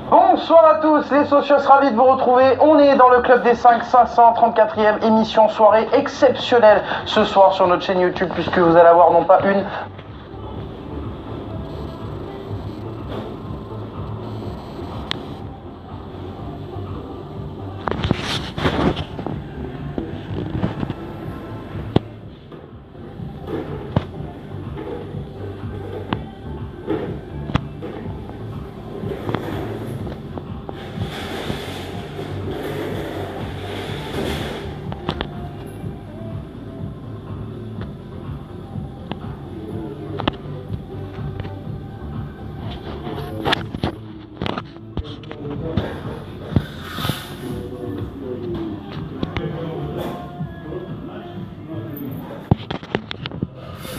Bonsoir à tous, les socios, ravis de vous retrouver. On est dans le club des 5, 534e émission, soirée exceptionnelle ce soir sur notre chaîne YouTube, puisque vous allez avoir non pas une,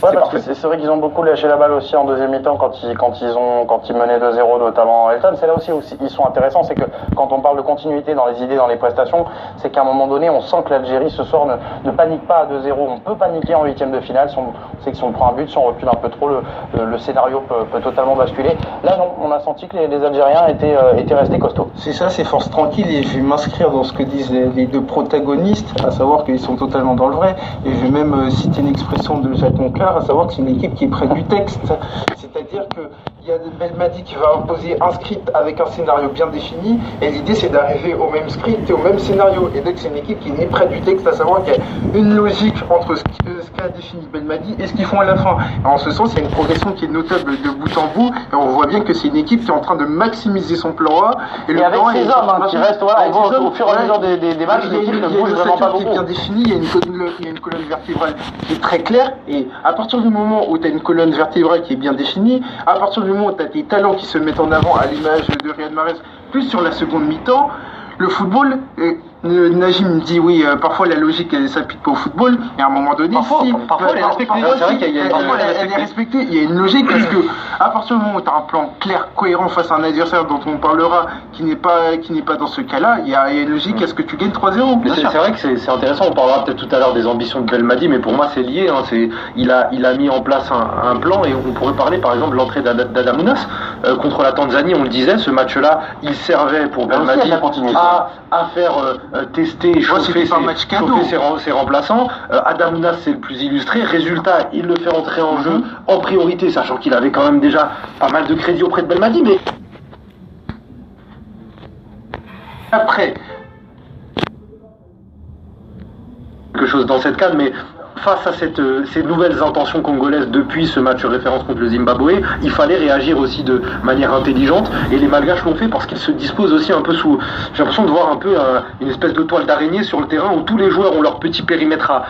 ouais, parce que c'est vrai qu'ils ont beaucoup lâché la balle aussi en deuxième mi-temps quand ils menaient 2-0, notamment Elton. C'est là aussi où ils sont intéressants, c'est que quand on parle de continuité dans les idées, dans les prestations, c'est qu'à un moment donné, on sent que l'Algérie ce soir ne panique pas à 2-0. On peut paniquer en huitième de finale. On sait que si on prend un but, si on recule un peu trop, le scénario peut totalement basculer. Là, non, on a senti que les Algériens étaient restés costauds. C'est ça, c'est force tranquille, et je vais m'inscrire dans ce que disent les deux protagonistes, à savoir qu'ils sont totalement dans le vrai. Et je vais même citer une expression de Jacques Monclar, à savoir que c'est une équipe qui est près du texte. C'est-à-dire qu'il y a Belmadi qui va imposer un script avec un scénario bien défini, et l'idée c'est d'arriver au même script et au même scénario. Et donc c'est une équipe qui est près du texte, à savoir qu'il y a une logique entre ce qu'a défini Belmadi et ce qu'ils font à la fin. Et en ce sens, il y a une progression qui est notable de bout en bout, et on voit bien que c'est une équipe qui est en train de maximiser son plan A. Et avec ces hommes qui restent, voilà, au fur et à mesure des matchs, l'équipe ne bouge vraiment pas beaucoup. Il y a une bien définie, il y a une colonne vertébrale qui est très claire, et à partir du moment où tu as une colonne vertébrale qui est bien définie, à partir du moment où tu as des talents qui se mettent en avant, à l'image de Riyad Mahrez, plus sur la seconde mi-temps, le football, Najim me dit oui, parfois la logique elle s'applique pas au football, et à un moment donné, parfois elle est respectée. C'est vrai qu'elle est respectée. Il y a une logique parce que à partir du moment où tu as un plan clair, cohérent face à un adversaire dont on parlera, qui n'est pas dans ce cas-là, il y a une logique à ce que tu gagnes 3-0. Mais c'est vrai que c'est intéressant. On parlera peut-être tout à l'heure des ambitions de Belmadi, mais pour moi c'est lié. Hein. Il a mis en place un plan, et on pourrait parler par exemple de l'entrée d'Adamounas contre la Tanzanie. On le disait, ce match-là, il servait pour Belmadi à faire tester et chauffer ses remplaçants. Adamounas, c'est le plus illustré. Résultat, il le fait entrer en jeu en priorité, sachant qu'il avait quand même déjà pas mal de crédit auprès de Belmadi, mais après quelque chose dans cette cadre, mais face à ces nouvelles intentions congolaises depuis ce match référence contre le Zimbabwe, il fallait réagir aussi de manière intelligente, et les Malgaches l'ont fait parce qu'ils se disposent aussi un peu sous... J'ai l'impression de voir un peu une espèce de toile d'araignée sur le terrain où tous les joueurs ont leur petit périmètre à...